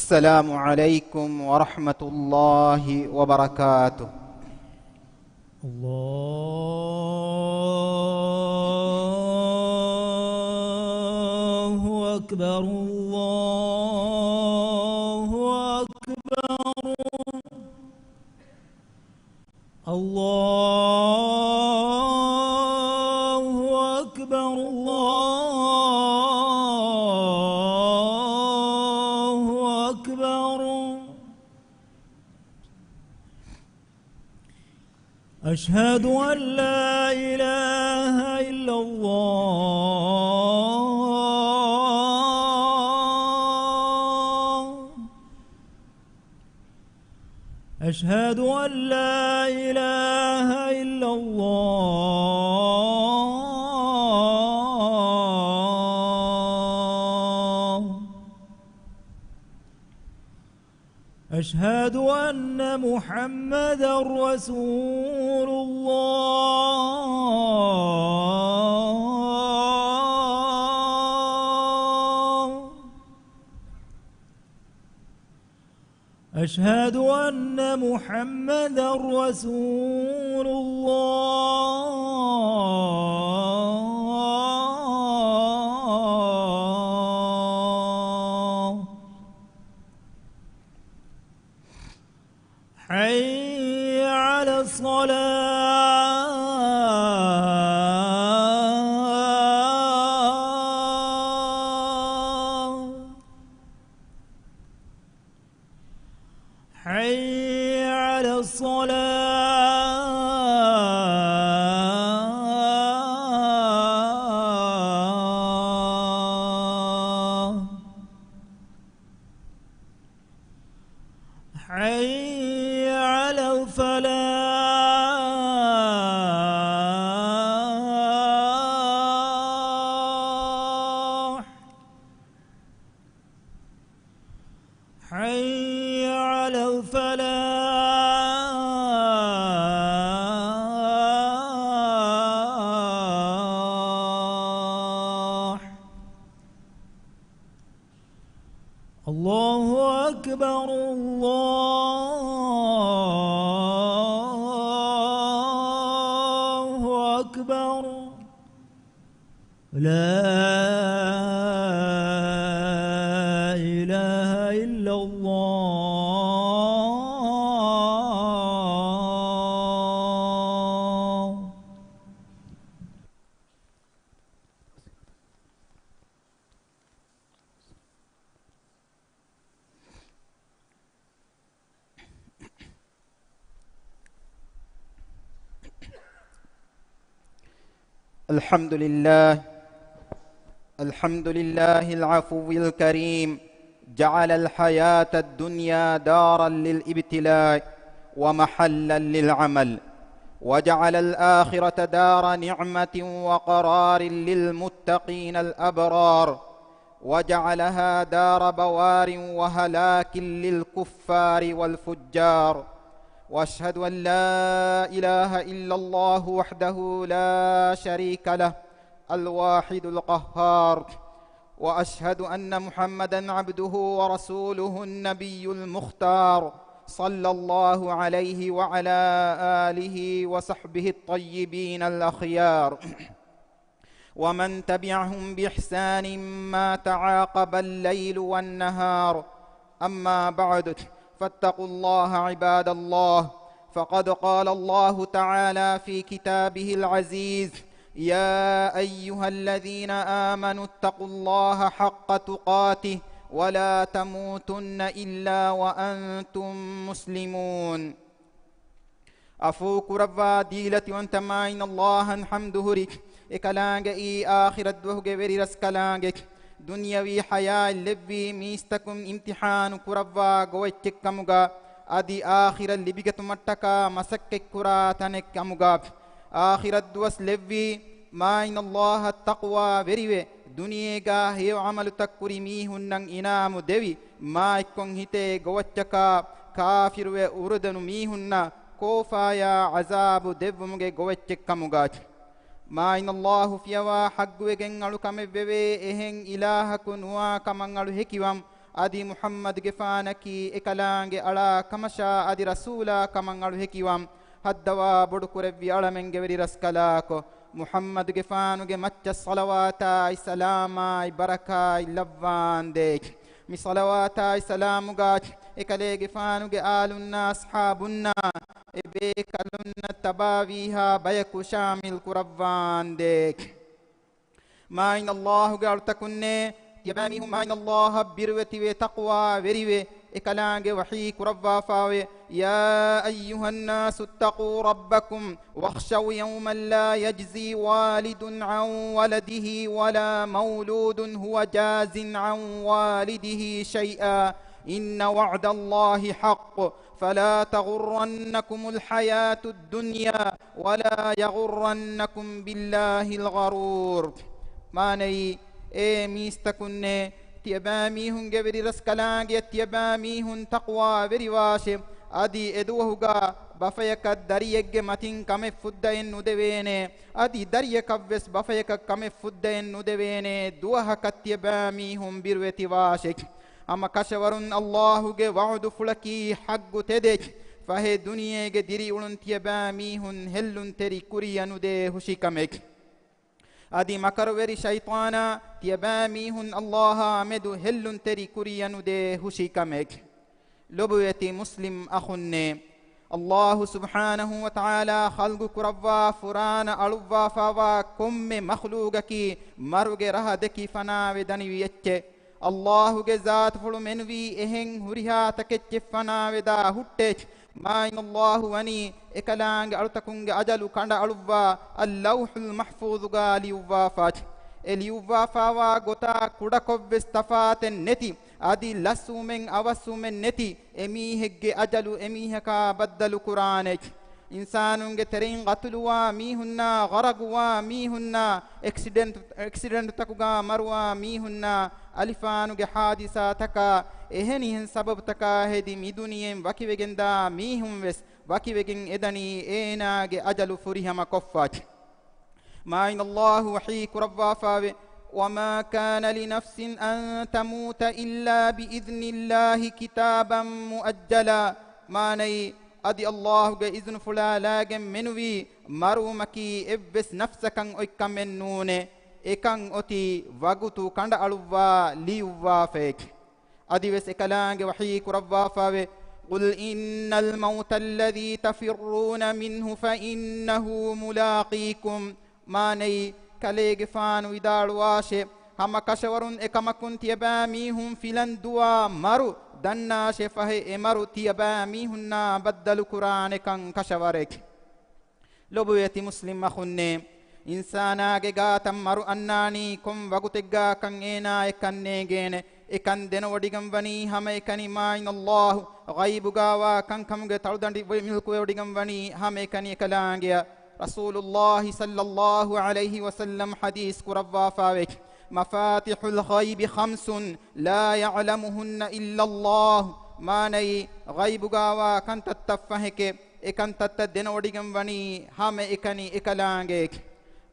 السلام عليكم ورحمة الله وبركاته. الله أكبر الله أكبر الله أكبر الله أكبر. أشهد أن لا إله إلا الله. أشهد أن لا إله إلا الله. أشهد أن محمدا رسول الله. أشهد أن محمدا رسول الله. حي على الصلاة. حي على الصلاة. حي على الفلاح. حي على الفلاح. الله أكبر الله أكبر. لا إله إلا الله. الحمد لله العفو الكريم، جعل الحياة الدنيا دارا للابتلاء ومحلا للعمل، وجعل الآخرة دار نعمة وقرار للمتقين الأبرار، وجعلها دار بوار وهلاك للكفار والفجار. واشهد ان لا اله الا الله وحده لا شريك له الواحد القهار، واشهد ان محمدا عبده ورسوله النبي المختار، صلى الله عليه وعلى اله وصحبه الطيبين الاخيار، ومن تبعهم باحسان ما تعاقب الليل والنهار. اما بعد، فاتقوا الله عباد الله، فقد قال الله تعالى في كتابه العزيز: يا أيها الذين آمنوا اتقوا الله حق تقاته ولا تموتن إلا وأنتم مسلمون. أفوك ربا ديلتي وانتماين الله حمده ريك إكلانج إي آخر الدوه غير رسكلانجك دنيوي حياة اللبي ميستكم امتحان كربا غويتك كمغا أدي آخر اللي بيكت متكا مسكك كراتنك كمغا آخر الدوس لبي ما إن الله التقوى بريوه دنيا هيو عمل تكوري ميهن إنام دوي ما يكون هيتي غويتكا كافر وردن ميهن كوفايا عذاب دبمغي غويتك كمغا ما إن الله فيوا حق وجن على كم ببي إهن إله كنوا كمان على هكيوام adi Muhammad gefanaki ekalange ala kamasha adi rasula kaman alu hekiwam haddawa bodu kurevvi alamenge veri raskalako Muhammad gefanuge macca salawata salama baraka lavande mi salawata salamuga ekale gefanuge alunna ashabunna ebe kalunna tabawiha bayaku shamil kuravande ma in Allah gartakunne yabani hum in Allah birwati ve taqwa verive ekalange wahi kuravva fawe ya ayyuhan nas ittaqu rabbakum wakhshaw yawman la yajzi walidun an waladihi wala mawludun huwa jazin an walidihi shay'a inna wa'da Allahi haqq فلا تغرنكم الحياة الدنيا ولا يغرنكم بالله الغرور ماني ميستكن تيباميهن جبري رسكلانج تيباميهن تقوى بريواش أدي إدوهجا بفيك دريج متين كم فدين ندوينه أدي دريك بس بفيك كم فدين ندوينه دوها كتيباميهن بروتي واشك أما كشورن الله جه وعد فلكي حق تدج فهي دنيا جه دري ولن تيباميهن هلن تري كوريا نده هشيكمك adi makarveri shaytana tiyabamihun Allah amedu hellun teri kuriyanu de hushikamek lobuyati muslim akhunne Allah subhanahu wa ta'ala khalgu kuravva furana aluvva fawa komme makhluqaki maruge raha deki fana vedani yecce Allah ge zat fulu menvi ehen huriha takecce fana veda hutte ما إن الله وني إكلانج أرتكونج أجل كند ألوفا اللوح المحفوظ قال يوفافات اليوفافا غتا كودكوف استفات النتي أدي لسومن أوسومن نتي أمي هج أجل أمي هكا بدل قرآنك إنسانونج ترين قتلوا ميهنا غرقوا ميهنا accident تكوغا مروا ميهنا ألفانونج حادثة تكا ehenihen sabab taka hedi miduniyen wakivegenda mihum wes wakivegen edani eenage ajalu furihama koffat ma in Allah wahi kuravva fawe وما كان لنفس أن تموت إلا بإذن الله كتابا مؤجلا ما ني أدي الله إذن فلا لاجم منوي مرومكي إبس نفسك أيكم من نونه إكان أتي وغتو كند ألوا ليوا فيك أديوس إكلانج وحي كربا فاوي قل إن الموت الذي تفرون منه فإنه ملاقيكم ما ني كليج فان ويدار واشي هم كشورون إكمكن تيباميهم فيلن دوا مرو دنا شفه إمرو تيباميهن بدل قرآن كان كشورك لبويتي مسلم مخنّي إنسانا جاءتم مرو أناني كم وقتجا كان إنا إكنّي ekan dena wadigam wani hama ekani ma'in Allah ghaibu gawa kan kamge taldandi milku wadigam wani hama ekani ekalangia Rasulullah sallallahu alaihi wasallam hadis kuravva fawek mafatihul ghaibi khamsun la ya'lamuhunna illa Allah manai ghaibu gawa kan tattafaheke ekan tatta dena wadigam wani hama ekani ekalange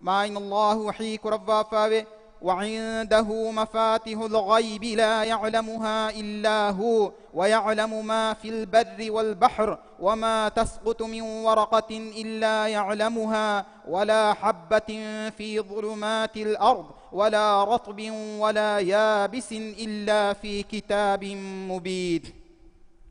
ma'in Allah wahi kuravva fawek وعنده مفاتيح الغيب لا يعلمها إلا هو ويعلم ما في البر والبحر وما تسقط من ورقة إلا يعلمها ولا حبة في ظلمات الأرض ولا رطب ولا يابس إلا في كتاب مبين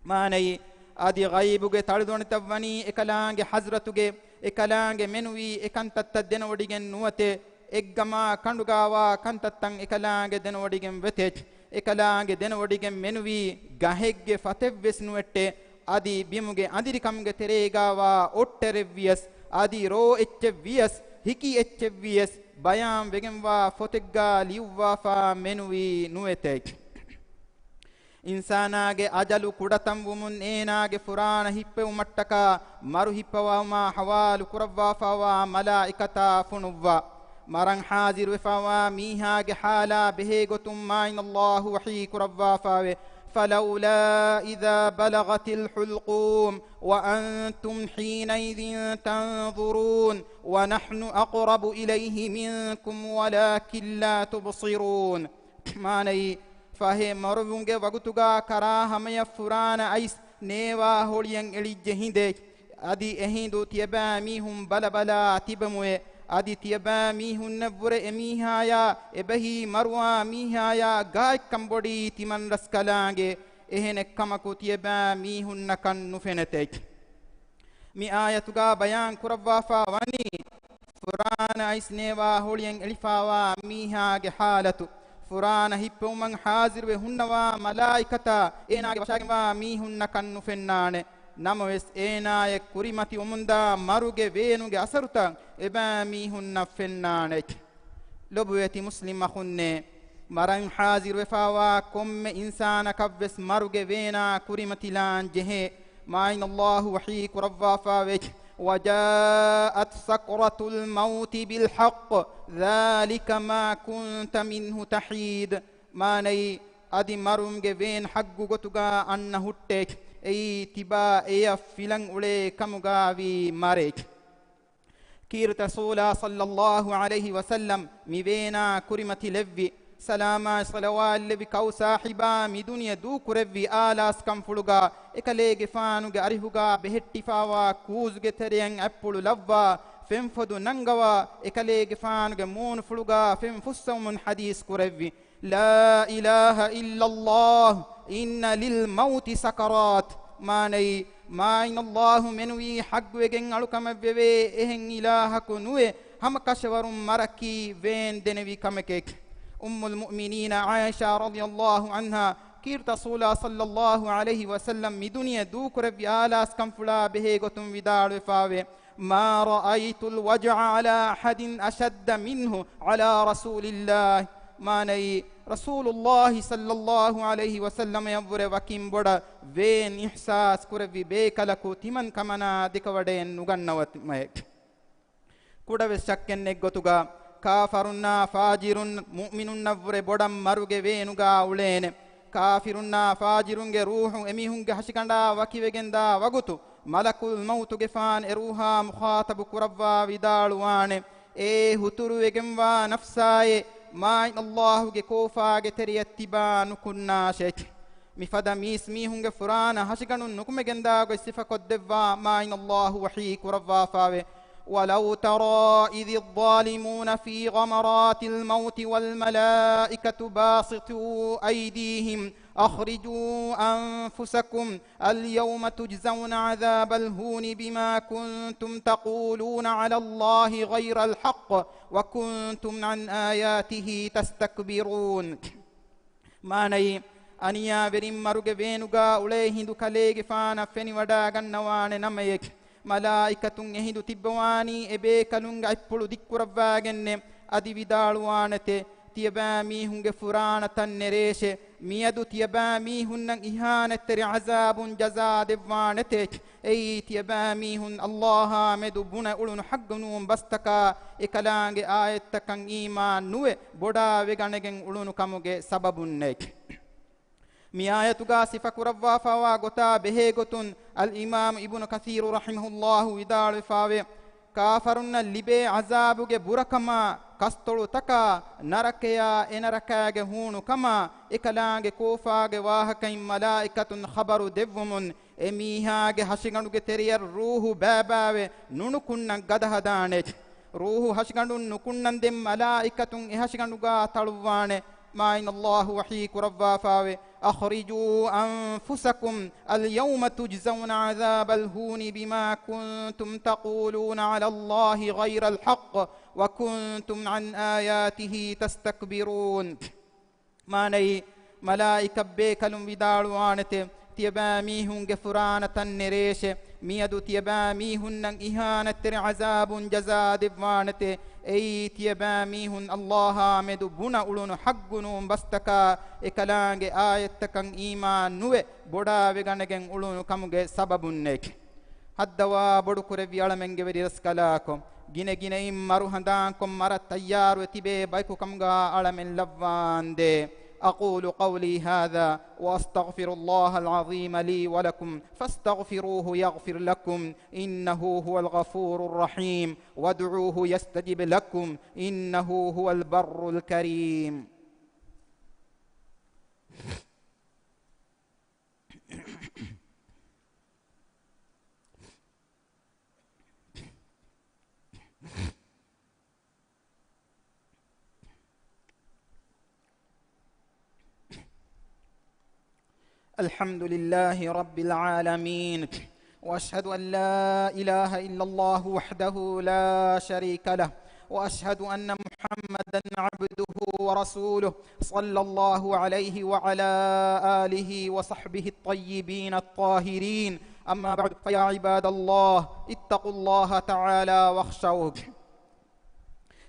ماني أدي غيبك تردون تبني إكلانج حزرتك إكلانج منوي إكانت تدن وديجن نوته eggama kandugawa kantattan ekalaange denodigen vetech ekalaange denodigen menuvi gahegge fatevves nuette adi bimuge andirikamge teregawa otterevvies adi ro echevvies hiki echevvies bayam vegenwa fotegga liwwa fa menuvi nuetech insanaage ajalu kudatam wumun eenaage furana hippe umattaka maru hippawama hawalu kurawwa fawa malaikata funuvva marang hazir wefawa miha ge hala behegotum main Allah wahi kurabwa fawe فلولا إذا بلغت الحلقوم وأنتم حينئذ تنظرون ونحن أقرب إليه منكم ولكن لا تبصرون ماني fahe maruvunge wagutuga kara hamaya furana ais newa holiyan elijje hinde adi ehindu tiaba mihum balabala tibamuye adi tiaba mihun navure emihaya ebahi marwa mihaya gaik kambodi timan raskalange ehene kamaku tiaba mihun nakan nufenete mi ayatuga bayan kurawwafa wani furana ais newa holiyan elifawa mihage halatu furana hippeuman hazirwe hunnawa malaikata enage washagewa mihunna kannu fennane namwes enaye kurimati umunda maruge veenuge asaruta eba mihunna fennane lobuweti muslim akhunne maran hazirwe fawa komme insana kavves maruge veena kurimati lan jehe ma'in allah wahi kurawwa fawe وجاءت سكرة الموت بالحق ذلك ما كنت منه تحيد ما ني أدي مرم جبين حق جتوجا أنه تك أي تبا أي فيلن أولي كمجا في مارك كيرت رسول صلى الله عليه وسلم مبينا كرمة لبي سلاما صلوات لبي كو صاحبا مي دنيا دو كربي آلاس كم فلوغا إكاليغ فانوغ أريهوغا بهتفاوا كوزغ تريان أبولو لفوا فنفدو ننغوا إكاليغ فانوغ مون فلوغا فنفسو من حديث كربي لا إله إلا الله إن للموت سكرات ماني ما إن الله منوي حق وجن ألوكم ببي إهن إلهك نوي هم كشور مركي وين دنوي كمكك أم المؤمنين عائشة رضي الله عنها كيرت رسول صلى الله عليه وسلم مدنيا دوك ربي آلاس كم فلا به قتم ودار فاوي ما رأيت الوجع على أحد أشد منه على رسول الله ما ني رسول الله صلى الله عليه وسلم ينظر وكيم بڑا وين إحساس كربي بيكالكو تمن كمنا دكودين نغنوات ميك كودا وشكن نغتوغا كافرنا فاجرون مؤمنون نفر بودم مروغه وينوغا اولين كافرنا فاجرونغه روح اميهونغه حشكندا وكيوغندا وغتو ملك الموت غفان اروها مخاطب كروا ودالوان اي هترو وگموا نفساي ما الله غه كوفاغه تريتبا نكنا شك مفدا ميسميهونغه فرانا حشكنون نكمگندا غ صفه قدوا ما الله وحي كروا فاوي ولو ترى إذ الظالمون في غمرات الموت والملائكة باسطوا أيديهم أخرجوا أنفسكم اليوم تجزون عذاب الهون بما كنتم تقولون على الله غير الحق وكنتم عن آياته تستكبرون ماني أنيا بريم مرغ بينوغا أوليه دو كاليغ فانا فني وداغن نوان نميك ملائكتون يهدو تبواني ابي كلونغ ايبولو ديكورواغن ادي ويدالوانته تيبامي هونغ فرانا تنريشه ميادو تيبامي هونن اهانه عذاب جزاء دبوانته اي تيبامي هون الله مدو بنا اولن حقنوم بستكا اكلانغ ايتكن ايمان نوه بودا ويغنگن اولن كموگه سببونك می آیتوگا صفه کروا فوا گوتا بهه گوتون الامام ابن کثیر رحمه الله ودال فاوه کافرن لبه عذابوگه برکما کستولو تکا نرکیا انرکاگه هونو کما اکلانگه کوفاگه واهکین ملائکتون خبرو دومون امیهاگه حشگنوگه تریر روحو باباوه نونکنن گدهدانه روحو حشگنون نکنن دم ملائکتون احشگنوگا تلوانه ما إن الله وحيك ربا فاوي أخرجوا أنفسكم اليوم تجزون عذاب الهون بما كنتم تقولون على الله غير الحق وكنتم عن آياته تستكبرون ما ني ملائكة بيكلم بدالوانته تيباميهن غفرانة النريش ميادو تيباميهن إهانة عذاب جزاء دبوانته اي تيباميهن الله مدو بنا اولون حقنوم بستكا اكلانگ آيتكن ايمان نوه بودا وگنگن اولون كمگه سببونك حدوا بڑو كربي علمنگ وري رسكلاكم گine gine im maru handankom mara tayyar wetibe bayku kamga alamen lavande أقول قولي هذا وأستغفر الله العظيم لي ولكم فاستغفروه يغفر لكم إنه هو الغفور الرحيم وادعوه يستجب لكم إنه هو البر الكريم الحمد لله رب العالمين، وأشهد أن لا إله إلا الله وحده لا شريك له، وأشهد أن محمدا عبده ورسوله صلى الله عليه وعلى آله وصحبه الطيبين الطاهرين. أما بعد، فيا عباد الله اتقوا الله تعالى واخشوه.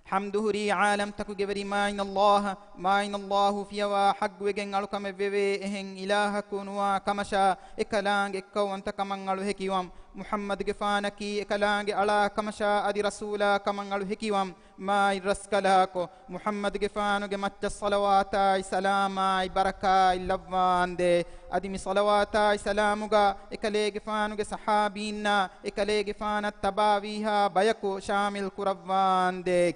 حمده ري عالم تكو جبري ما إن الله فيها حق وجن على كم بيبي إهن إله كونوا كمشا إكلانج إكو أنت كمان على هكيوام محمد جفانكي إكلانج على كمشا أدي رسولا كمان على هكيوام ما يرسكلاكو محمد جفانو جمت الصلوات سلام بركة اللبان دي أدي صلوات سلاموغا إكلي جفانو صحابينا إكلي جفان التباويها بيكو شامل كربان دي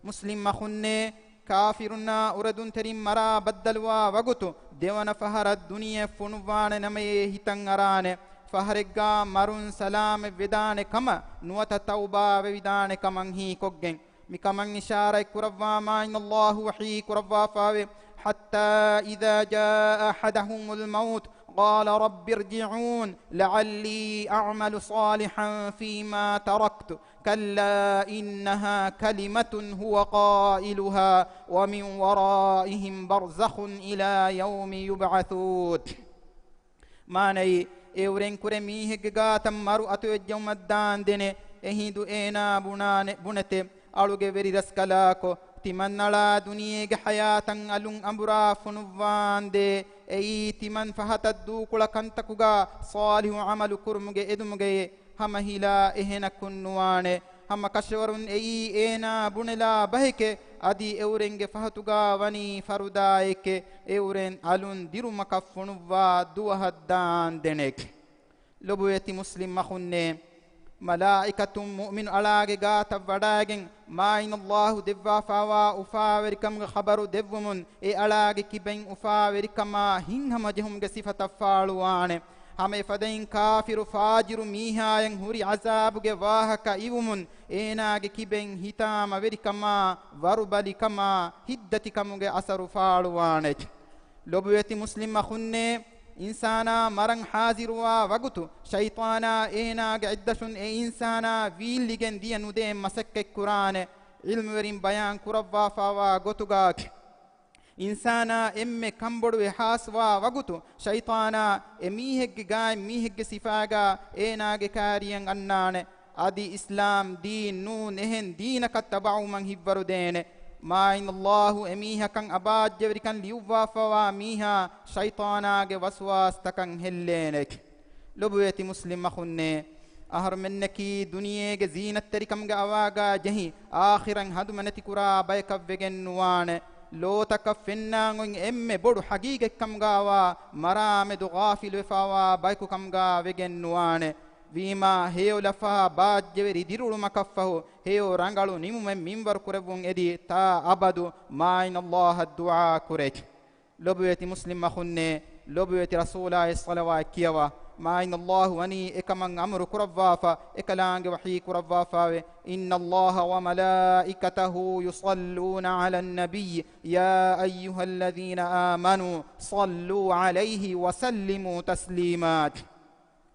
مسلم مخنّي كافرنا أردن تريم مرا بدلوا وقتو ديوانا فهر الدنيا فنوان نمي هتن أراني فهرقا مرون سلام ودان كما نوات توبا ودان كمان هي كوغن مكمان نشارة كروا ما إن الله وحي كروا فاوي حتى إذا جاء أحدهم الموت قال رب ارجعون لعلي أعمل صالحا فيما تركت كلا إنها كلمة هو قائلها ومن ورائهم برزخ إلى يوم يبعثون. ماني إورين كرميه جاتم مرو أتوجم الدان دينه إهيدو إينا بنته ألوغي بري رسكلاكو تمنّلا دنيا حياة ألون أمبرا فنوان دي أي تمن فهتدو كل كنتكوغا صالح عمل كرمجي إدمجي هم هلا إهنا كنوان هم كشورن أي إنا بنلا بهك أدي أورنج فهتوغا وني فرودايك أورن ألون ديرو مكفنوا دوهدان دنك لبويتي مسلم مخنّي ملائكة مؤمن على جات فداعين ما إن الله دفع فوا أفاوركم خبر دفمن على كبين أفاوركم هين هم جهم جسفة فالوان هم فدين كافر فاجر ميها ينهري عذاب جواه كإيومن إنا كبين هتام وركم وربلكم هدتكم جأسر فالوان لبويت مسلم خنّي إنسانا مرن حاضروا وقتو شيطانا إينا قعدشن إنسانا ويلغن دي نديم مسك قرآن علم ورين بيان كروا فاوا قطوغاك إنسانا إم كمبر وحاسوا وقتو شيطانا إميهك غاي ميهك سفاغا إينا كاريان أنان أدي إسلام دين نون إهن دينك تبعو من هبرو دين ما إن الله أميها كان أباد جبر كان ليوفا فوا ميها شيطانا وسواس تكن هلينك لبويتي مسلم مخنّي أهر منك دنيا زينة تركم أواغا جهي آخرا هدو منتي كرا بايك وغن وان لو تكفنا نون إم بدو حقيقة كم غاوا مرام دو غافل وفاوا بايكو كم غا وغن وان ويما هيو لفا باج جبري ديرولو مكفه هيو رانغالو نيمو منبر كربون ادي تا أبدو ما إن الله الدعاء كريج لبويتي مسلم مخنّي لبويتي رسول الله الصلوات كيوا ما إن الله وني إكمن أمر كرفافا إكلانج وحي كرفافا إن الله وملائكته يصلون على النبي يا أيها الذين آمنوا صلوا عليه وسلموا تسليمات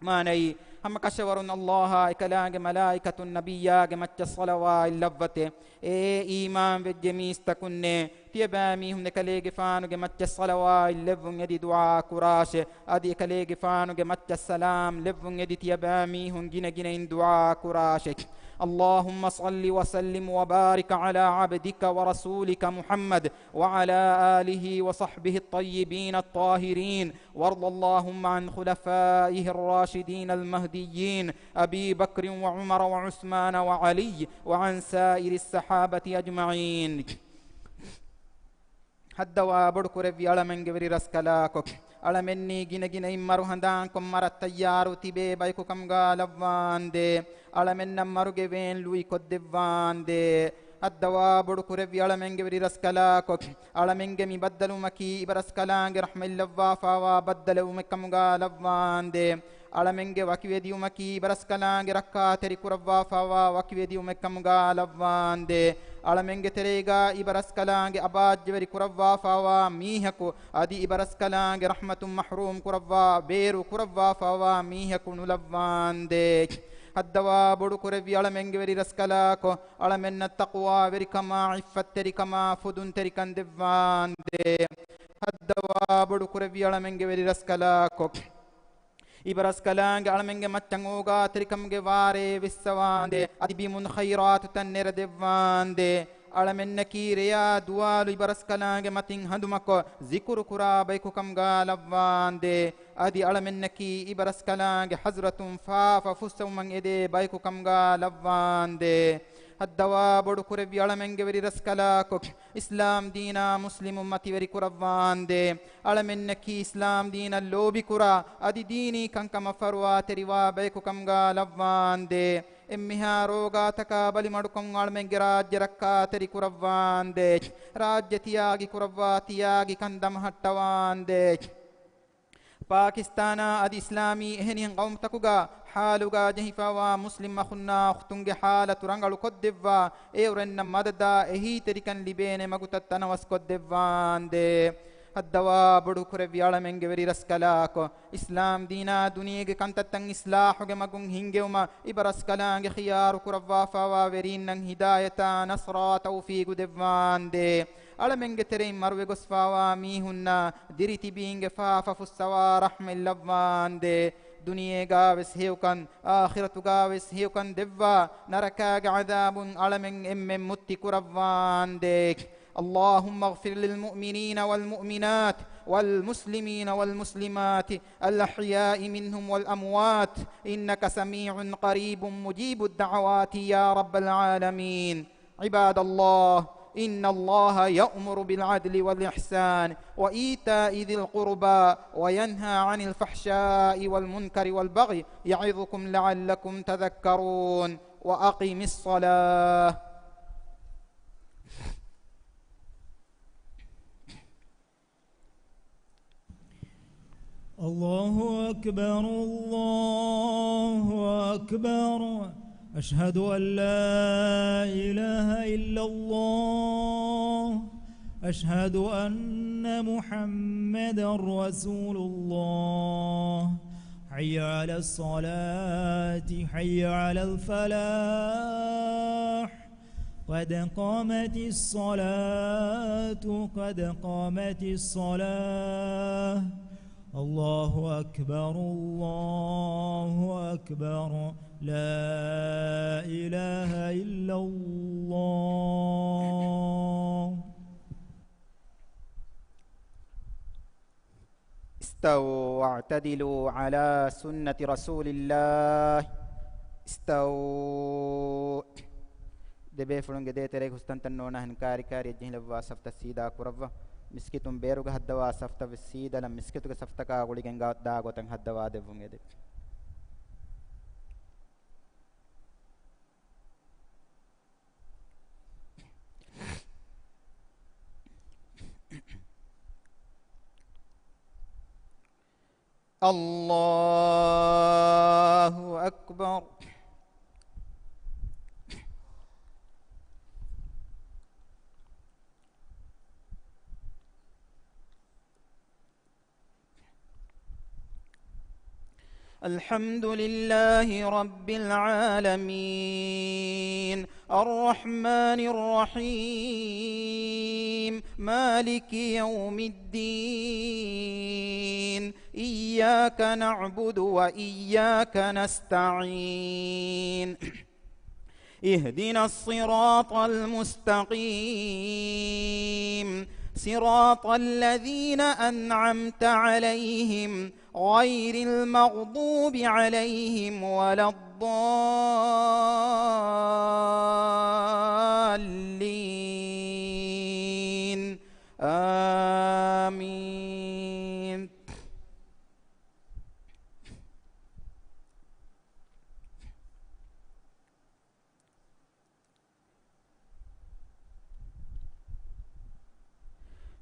ما ني هم كشورن الله إكلانج ملائكة النبي جمت الصلوات اللبته إيمان بالجميس تكون تيبامي هم نكلي فانو جمت الصلوات اللبون يدي دعاء كراش أدي كلي فانو جمت السلام لبون يدي تيبامي هم جين دعاء كراشك اللهم صل وسلم وبارك على عبدك ورسولك محمد وعلى آله وصحبه الطيبين الطاهرين وارض اللهم عن خلفائه الراشدين المهديين أبي بكر وعمر وعثمان وعلي وعن سائر الصحابة أجمعين حدوا بدكور في علمن جبري رسكلاكوك علمني جين إمرو هندان كم مرت تيارو تبي بايكو كم غالبان دي علمن نمرو جبين لوي كدبان دي الدوا بدكور في علمن جبري رسكلاكوك علمن جمي بدلو مكي برسكلان رحم الله فوا بدلو مكم غالبان دي ಅಳಮೆಂಗೆ ವಕಿವೆದಿಯುಮಕಿ ಬರಸ್ಕಲಾಂಗೆ ರಕ್ಕಾತೆರಿ ಕುರವ್ವಾ ಫಾವಾ ವಕಿವೆದಿಯುಮೆಕ್ಕಮುಗಾ ಲವ್ವಾಂದೆ ಅಳಮೆಂಗೆ ತೆರೆಗ ಇಬರಸ್ಕಲಾಂಗೆ ಅಬಾಜ್ಯವರಿ ಕುರವ್ವಾ ಫಾವಾ ಮೀಹಕು ಅದಿ ಇಬರಸ್ಕಲಾಂಗೆ ರಹ್ಮತುಂ ಮಹ್ರೂಮ್ ಕುರವ್ವಾ ಬೇರು ಕುರವ್ವಾ ಫಾವಾ ಮೀಹಕು ನುಲವ್ವಾಂದೆ ಹದ್ದವಾ ಬೊಡು ಕುರೆವಿ ಅಳಮೆಂಗೆ ವೆರಿ ರಸ್ಕಲಾಕೊ ಅಳಮೆನ್ನ ತಕ್ವಾ ವೆರಿ ಕಮಾ ಇಫ್ಫತ್ ತೆರಿ ಕಮಾ ಫುದುನ್ ತೆರಿ ಕಂದೆವ್ವಾಂದೆ ಹದ್ದವಾ ಬೊಡು ಕುರೆವಿ ಅಳಮೆಂಗೆ ವೆರಿ ರಸ್ಕಲಾಕೊ ಇಬರಸ್ಕಲಾಂಗೆ ಅಳಮೆಂಗೆ ಮಚ್ಚಂಗೋಗಾ ತೆರಿಕಮ್ಗೆ ವಾರೆ ವಿಸ್ಸವಾಂದೆ ಅದಿಬಿಮುನ್ ಖೈರಾತು ತನ್ನೆರದೆವ್ವಾಂದೆ ಅಳಮೆನ್ನ ಕೀರೆಯ ದುವಾಲು ಇಬರಸ್ಕಲಾಂಗೆ ಮತಿಂಗ್ ಹಂದುಮಕೊ ಜಿಕುರು ಕುರಾ ಬೈಕು ಕಮ್ಗಾಲವ್ವಾಂದೆ ಅದಿ ಅಳಮೆನ್ನಕಿ ಇಬರಸ್ಕಲಾಂಗೆ ಹಜ್ರತುಂ ಫಾಫ ಫುಸ್ಸೌಮಂ ಎದೆ ಬೈಕು ಕಮ್ಗಾಲವ್ವಾಂದೆ ಹದ್ದವಾ ಬೊಡು ಕುರೆವಿ ಅಳಮೆಂಗೆ ವೆರಿ ರಸ್ಕಲಾಕೊ ಇಸ್ಲಾಂ ದೀನ ಮುಸ್ಲಿಮ್ ಉಮ್ಮತಿ ವೆರಿ ಕುರವ್ವಾಂದೆ ಅಳಮೆನ್ನಕಿ ಇಸ್ಲಾಂ ದೀನ ಲೋಬಿ ಕುರ ಅದಿ ದೀನಿ ಕಂಕಮ ಫರ್ವಾ ತೆರಿವಾ ಬೈಕು ಕಮ್ಗಾಲವ್ವಾಂದೆ ಎಮ್ಮಿಹಾ ರೋಗಾತಕ ಬಲಿ ಮಡುಕೊಂ ಅಳಮೆಂಗೆ ರಾಜ್ಯ ರಕ್ಕಾ ತೆರಿ ಕುರವ್ವಾಂದೆ ರಾಜ್ಯ ತಿಯಾಗಿ ಕುರವ್ವಾ ತಿಯಾಗಿ ಕಂದಮ ಹಟ್ಟವಾಂದೆ ಪಾಕಿಸ್ತಾನ ಅದಿ ಇಸ್ಲಾಮಿ ಎಹೆನಿಹಂ ಕೌಮ್ ತಕುಗ ಹಾಲುಗ ಜಹಿಫಾವಾ ಮುಸ್ಲಿಮ್ ಮಖುನ್ನಾ ಖುತುಂಗೆ ಹಾಲತು ರಂಗಳು ಕೊದ್ದೆವ್ವಾ ಏವ್ರೆನ್ನ ಮದದ ಎಹಿ ತೆರಿಕನ್ ಲಿಬೇನೆ ಮಗುತತ್ತನವಸ್ ಕೊದ್ದೆವ್ವಾಂದೆ ಹದ್ದವಾ ಬೊಡು ಕುರೆವಿ ಅಳಮೆಂಗೆ ವೆರಿ ರಸ್ಕಲಾಕೊ ಇಸ್ಲಾಂ ದೀನಾ ದುನಿಯೆಗೆ ಕಂತತ್ತಂ ಇಸ್ಲಾಹುಗೆ ಮಗುಂ ಹಿಂಗೆವುಮ ಇಬರಸ್ಕಲಾಂಗೆ ಖಿಯಾರು ಕುರವ್ವಾ ಫಾವಾ ವೆರೀನ್ನಂ ಹಿದಾಯತ ನಸ್ರಾ ತೌಫೀಗು ದೆವ್ವಾಂದೆ ಅಳಮೆಂಗೆ ತೆರೆ ಮರುವೆ ಗೊಸ್ಫಾವಾ ಮೀಹುನ್ನ ದಿರಿತಿ ಬೀಂಗೆ ಫಾಫ ಫುಸ್ಸವಾ ರಹ್ಮೆಲ್ಲವ್ವಾಂದೆ ದುನಿಯೆಗಾವೆಸ್ ಹೇವ್ಕನ್ ಆಖಿರತುಗಾವೆಸ್ ಹೇವ್ಕನ್ ದೆವ್ವಾ ನರಕಾಗೆ ಅದಾಬುನ್ ಅಳಮೆಂ ಎಮ್ಮೆಂ ಮುತ್ತಿ ಕುರವ್ವಾಂದೆ اللهم اغفر للمؤمنين والمؤمنات والمسلمين والمسلمات الأحياء منهم والأموات إنك سميع قريب مجيب الدعوات يا رب العالمين عباد الله إن الله يأمر بالعدل والإحسان وإيتاء ذي القربى وينهى عن الفحشاء والمنكر والبغي يعظكم لعلكم تذكرون وأقم الصلاة الله أكبر الله أكبر أشهد أن لا إله إلا الله أشهد أن محمدا رسول الله حي على الصلاة حي على الفلاح قد قامت الصلاة قد قامت الصلاة الله أكبر الله أكبر لا إله إلا الله استووا واعتدلوا على سنة رسول الله استووا دبي فلونج دي تريك هستنتنونا هنكاري كاري جهلوا سفت السيدا كروا مسكتم بيروغ هدوا سفت السيدا لم مسكتوغ سفتكا غوليغن داغو تن هدوا دبون يدي الله أكبر الحمد لله رب العالمين الرحمن الرحيم مالك يوم الدين إياك نعبد وإياك نستعين اهدنا الصراط المستقيم صراط الذين أنعمت عليهم غير المغضوب عليهم ولا الضالين آمين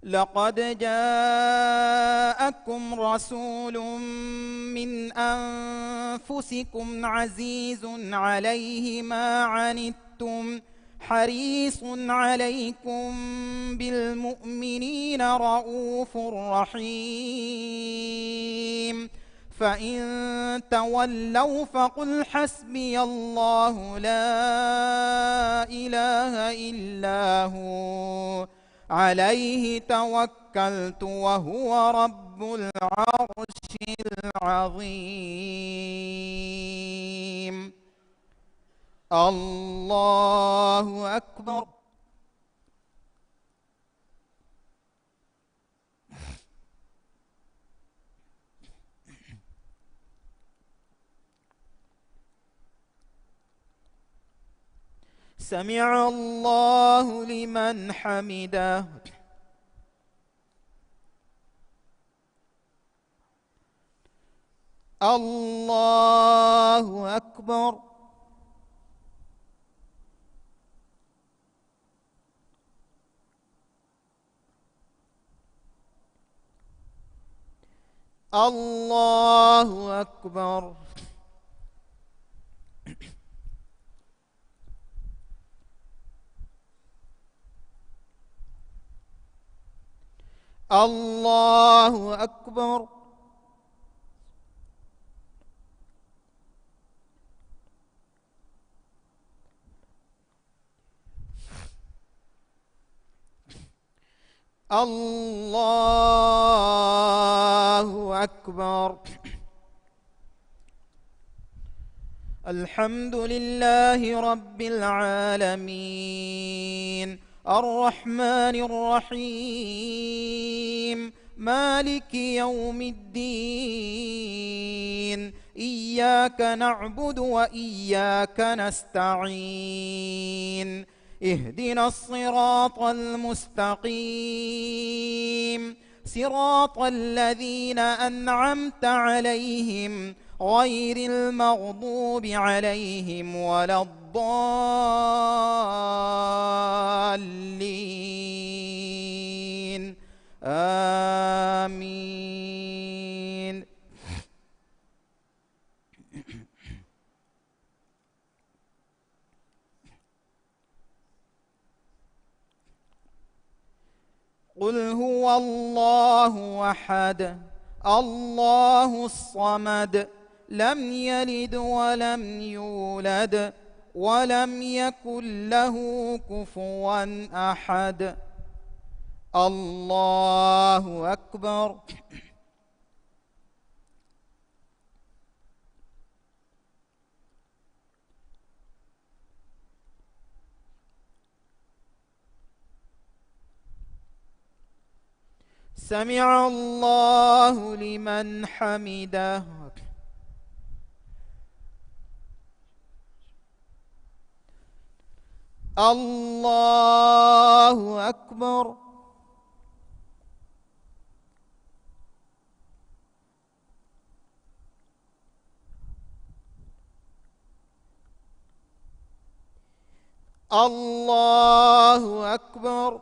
لقد جاءكم رسول من أنفسكم عزيز عليه ما عنتم حريص عليكم بالمؤمنين رؤوف رحيم فإن تولوا فقل حسبي الله لا إله إلا هو عليه توكلت وهو رب العرش العظيم. الله أكبر. سمع الله لمن حمده. الله أكبر. الله أكبر. الله أكبر. الله أكبر. الحمد لله رب العالمين الرحمن الرحيم مالك يوم الدين إياك نعبد وإياك نستعين اهدنا الصراط المستقيم صراط الذين أنعمت عليهم غير المغضوب عليهم ولا الضالين آمين. قل هو الله أحد الله الصمد لم يلد ولم يولد ولم يكن له كفوا أحد. الله أكبر. سمع الله لمن حمده. الله أكبر. الله أكبر.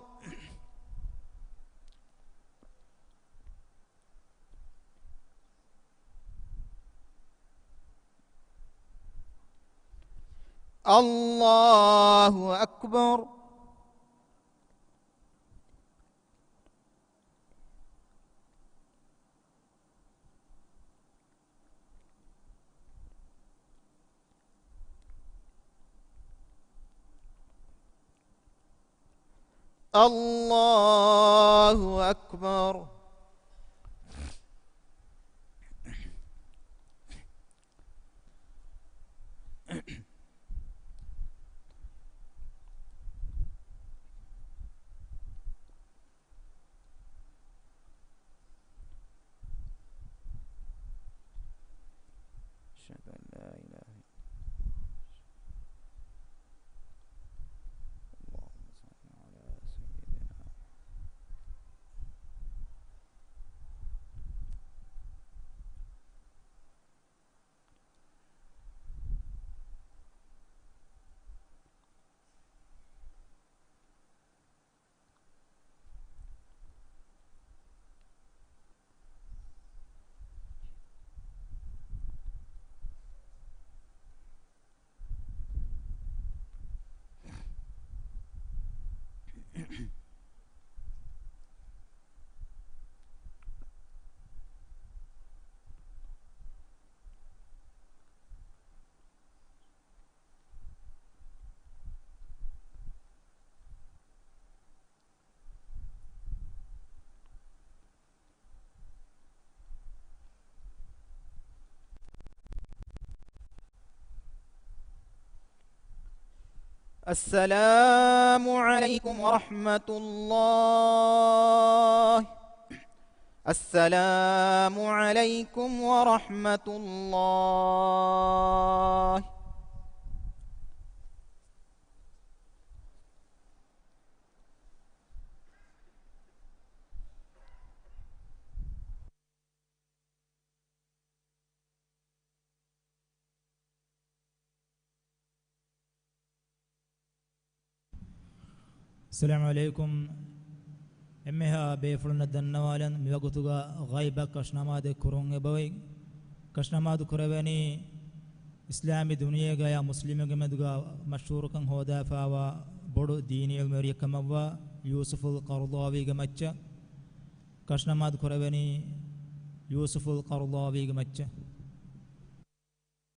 الله أكبر. الله أكبر. أشهد أن لا إله إلا الله. اللهم صل على سيدنا السلام عليكم ورحمة الله. السلام عليكم ورحمة الله. السلام عليكم. امها بيفلنا دنوالن ميغوتوغا غايبا كشناماد كورون بوي كشناماد كورباني اسلامي دنيا يا مسلم مدغا مشهور كان هودا فاوا بودو ديني مريا كموا يوسف القرضاوي غمچ كشناماد كورباني يوسف القرضاوي غمچ